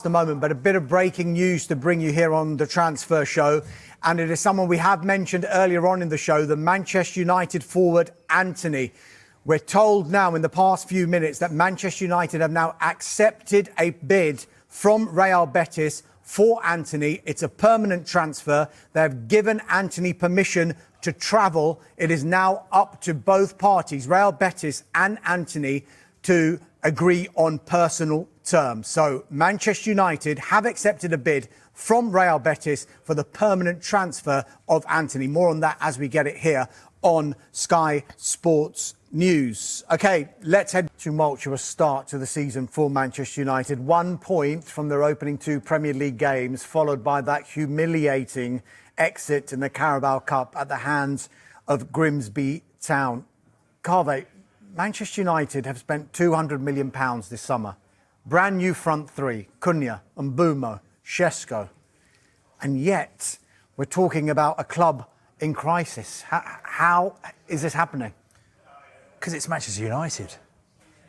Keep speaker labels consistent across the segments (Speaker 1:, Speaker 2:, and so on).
Speaker 1: The moment, but a bit of breaking news to bring you here on the transfer show, and it is someone we have mentioned earlier on in the show, the Manchester United forward Antony. We're told now in the past few minutes that Manchester United have now accepted a bid from Real Betis for Antony. It's a permanent transfer. They've given Antony permission to travel. It is now up to both parties, Real Betis and Antony, to agree on personal terms. So Manchester United have accepted a bid from Real Betis for the permanent transfer of Antony. More on that as we get it here on Sky Sports News. OK, let's head to tumultuous start to the season for Manchester United. 1 point from their opening 2 Premier League games, followed by that humiliating exit in the Carabao Cup at the hands of Grimsby Town. Carve, Manchester United have spent £200 million this summer. Brand new front three, Cunha, Mbumo, Shesko. And yet, we're talking about a club in crisis. How is this happening?
Speaker 2: Because it's Manchester United.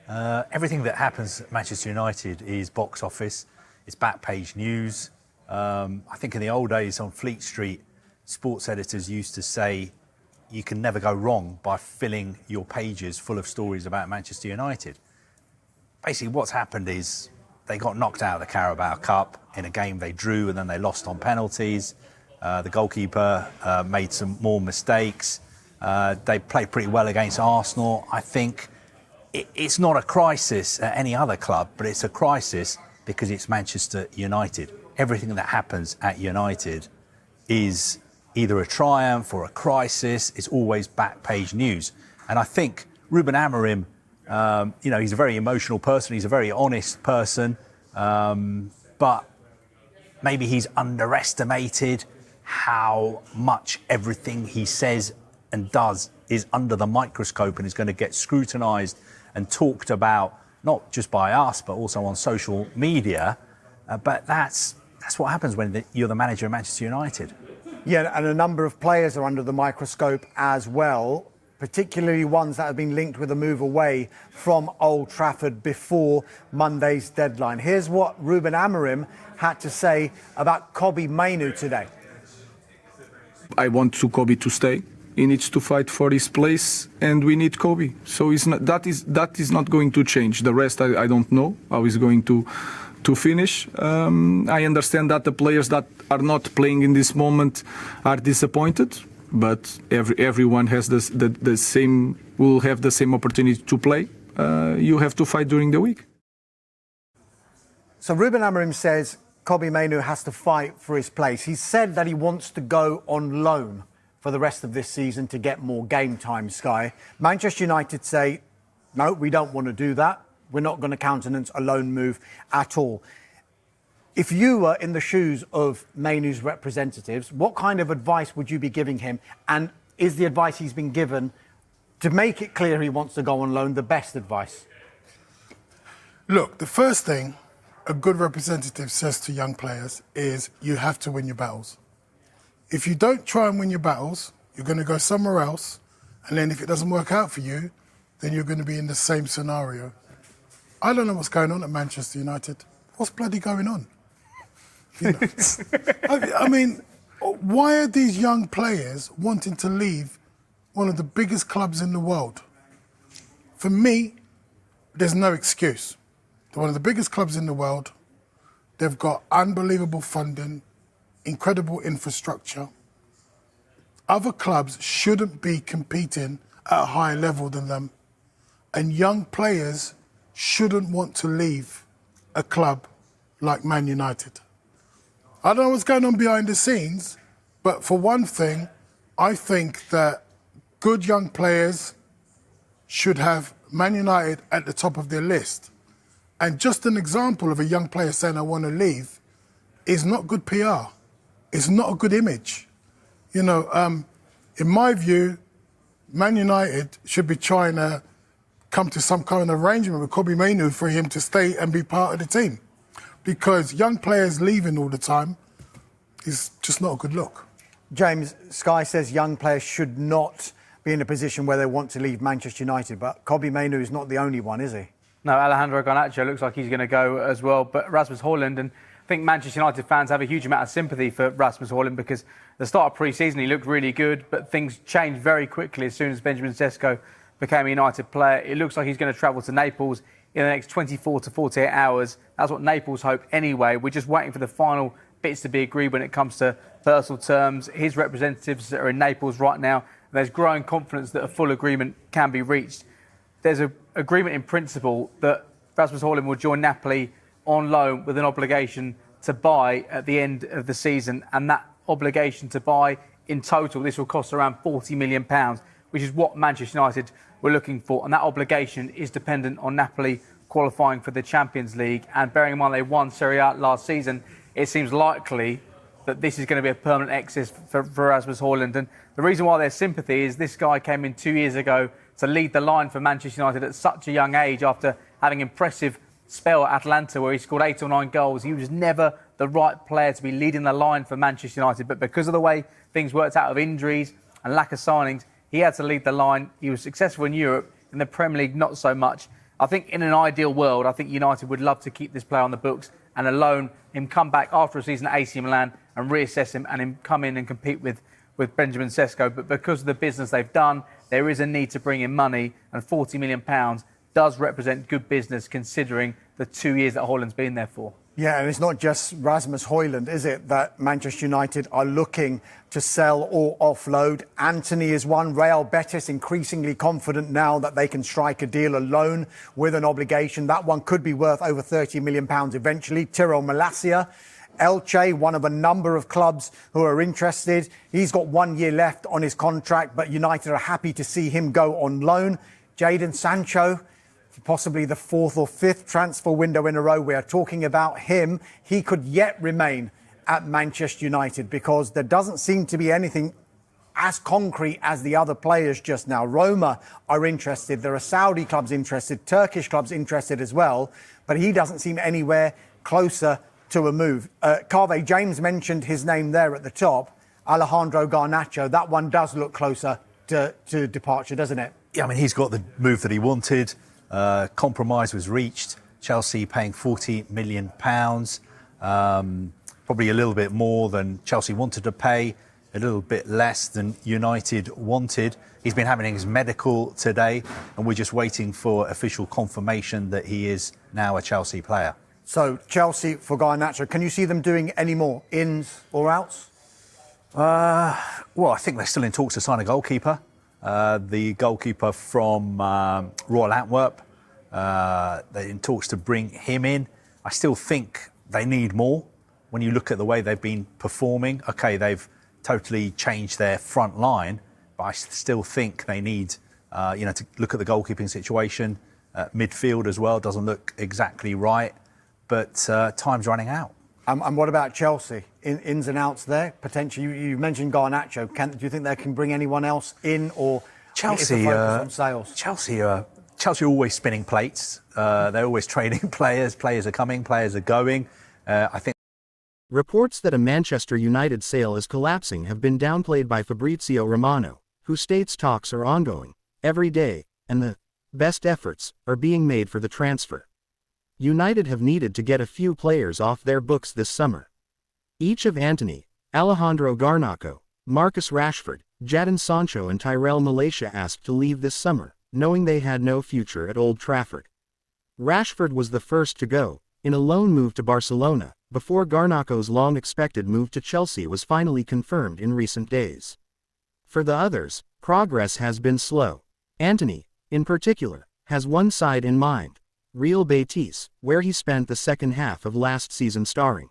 Speaker 2: Everything that happens at Manchester United is box office, it's back page news. I think in the old days on Fleet Street, sports editors used to say, you can never go wrong by filling your pages full of stories about Manchester United. Basically, what's happened is they got knocked out of the Carabao Cup in a game they drew and then they lost on penalties. The goalkeeper made some more mistakes. They played pretty well against Arsenal. I think it's not a crisis at any other club, but it's a crisis because it's Manchester United. Everything that happens at United is either a triumph or a crisis. It's always back page news. And I think Ruben Amorim, he's a very emotional person. He's a very honest person. But maybe he's underestimated how much everything he says and does is under the microscope and is going to get scrutinised and talked about, not just by us, but also on social media. But that's what happens when you're the manager of Manchester United.
Speaker 1: Yeah, and a number of players are under the microscope as well, particularly ones that have been linked with a move away from Old Trafford before Monday's deadline. Here's what Ruben Amorim had to say about Kobbie Mainoo today.
Speaker 3: I want Kobbie to stay. He needs to fight for his place, and we need Kobbie. So that is not going to change. The rest, I don't know how he's going to finish. I understand that the players that are not playing in this moment are disappointed, but everyone has the same, will have the same opportunity to play. You have to fight during the week.
Speaker 1: So Ruben Amorim says Kobbie Mainoo has to fight for his place. He said that he wants to go on loan for the rest of this season to get more game time, Sky. Manchester United say, no, we don't want to do that. We're not going to countenance a loan move at all. If you were in the shoes of Mainoo's representatives, what kind of advice would you be giving him? And is the advice he's been given to make it clear he wants to go on loan the best advice?
Speaker 4: Look, the first thing a good representative says to young players is you have to win your battles. If you don't try and win your battles, you're going to go somewhere else. And then if it doesn't work out for you, then you're going to be in the same scenario. I don't know what's going on at Manchester United. What's bloody going on? You know? I mean, why are these young players wanting to leave one of the biggest clubs in the world? For me, there's no excuse. They're one of the biggest clubs in the world. They've got unbelievable funding, incredible infrastructure. Other clubs shouldn't be competing at a higher level than them. And young players shouldn't want to leave a club like Man United. I don't know what's going on behind the scenes, but for one thing, I think that good young players should have Man United at the top of their list. And just an example of a young player saying, I want to leave, is not good PR. It's not a good image. You know, in my view, Man United should be trying to come to some kind of arrangement with Kobbie Mainoo for him to stay and be part of the team. Because young players leaving all the time is just not a good look.
Speaker 1: James, Sky says young players should not be in a position where they want to leave Manchester United, but Kobbie Mainoo is not the only one, is he?
Speaker 5: No, Alejandro Garnacho looks like he's going to go as well, but Rasmus Højlund, and I think Manchester United fans have a huge amount of sympathy for Rasmus Højlund because at the start of pre-season he looked really good, but things changed very quickly as soon as Benjamin Sesko became a United player. It looks like he's going to travel to Naples in the next 24 to 48 hours. That's what Naples hope anyway. We're just waiting for the final bits to be agreed when it comes to personal terms. His representatives are in Naples right now. There's growing confidence that a full agreement can be reached. There's an agreement in principle that Rasmus Højlund will join Napoli on loan with an obligation to buy at the end of the season, and that obligation to buy in total, this will cost around £40 million, which is what Manchester United were looking for, and that obligation is dependent on Napoli qualifying for the Champions League. And bearing in mind they won Serie A last season, it seems likely that this is going to be a permanent exit for Rasmus Højlund. And the reason why there's sympathy is this guy came in 2 years ago to lead the line for Manchester United at such a young age after having an impressive spell at Atlanta where he scored 8 or 9 goals. He was never the right player to be leading the line for Manchester United, but because of the way things worked out of injuries and lack of signings, he had to lead the line. He was successful in Europe, in the Premier League not so much. I think in an ideal world, I think United would love to keep this player on the books and alone him come back after a season at AC Milan and reassess him and him come in and compete with Benjamin Sesko. But because of the business they've done, there is a need to bring in money, and £40 million does represent good business considering the 2 years that Højlund's been there for.
Speaker 1: Yeah, and it's not just Rasmus Højlund, is it, that Manchester United are looking to sell or offload? Antony is one. Real Betis increasingly confident now that they can strike a deal alone with an obligation. That one could be worth over £30 million eventually. Tyrell Malacia, Elche, one of a number of clubs who are interested. He's got 1 year left on his contract, but United are happy to see him go on loan. Jadon Sancho, possibly the 4th or 5th transfer window in a row we are talking about him. He could yet remain at Manchester United because there doesn't seem to be anything as concrete as the other players just now. Roma are interested. There are Saudi clubs interested, Turkish clubs interested as well, but he doesn't seem anywhere closer to a move. Carve, James mentioned his name there at the top, Alejandro Garnacho. That one does look closer to departure, doesn't it?
Speaker 2: Yeah, I mean, he's got the move that he wanted. Compromise was reached. Chelsea paying £40 million, probably a little bit more than Chelsea wanted to pay, a little bit less than United wanted. He's been having his medical today, and we're just waiting for official confirmation that he is now a Chelsea player.
Speaker 1: So Chelsea for Garnacho, can you see them doing any more ins or outs?
Speaker 2: Well, I think they're still in talks to sign a goalkeeper. The goalkeeper from Royal Antwerp, they're in talks to bring him in. I still think they need more. When you look at the way they've been performing, okay, they've totally changed their front line, but I still think they need, to look at the goalkeeping situation. Midfield as well doesn't look exactly right, but time's running out.
Speaker 1: And what about Chelsea? Ins and outs there, potentially. You mentioned Garnacho. Do you think they can bring anyone else in, or
Speaker 2: Chelsea?
Speaker 1: Is the focus on sales?
Speaker 2: Chelsea are always spinning plates. They're always trading players. Players are coming. Players are going. I think.
Speaker 6: Reports that a Manchester United sale is collapsing have been downplayed by Fabrizio Romano, who states talks are ongoing every day, and the best efforts are being made for the transfer. United have needed to get a few players off their books this summer. Each of Antony, Alejandro Garnacho, Marcus Rashford, Jadon Sancho and Tyrell Malacia asked to leave this summer, knowing they had no future at Old Trafford. Rashford was the first to go, in a loan move to Barcelona, before Garnacho's long-expected move to Chelsea was finally confirmed in recent days. For the others, progress has been slow. Antony, in particular, has one side in mind: Real Betis, where he spent the second half of last season starring.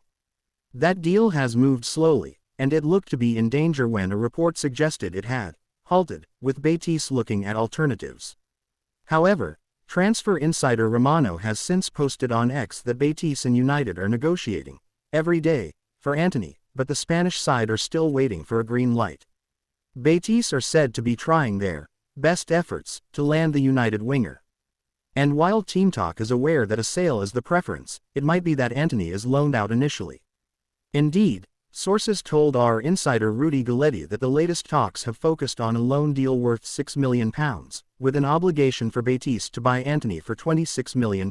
Speaker 6: That deal has moved slowly, and it looked to be in danger when a report suggested it had halted, with Betis looking at alternatives. However, transfer insider Romano has since posted on X that Betis and United are negotiating every day for Antony, but the Spanish side are still waiting for a green light. Betis are said to be trying their best efforts to land the United winger. And while Team Talk is aware that a sale is the preference, it might be that Antony is loaned out initially. Indeed, sources told our insider Rudy Galletti that the latest talks have focused on a loan deal worth £6 million, with an obligation for Betis to buy Antony for £26 million.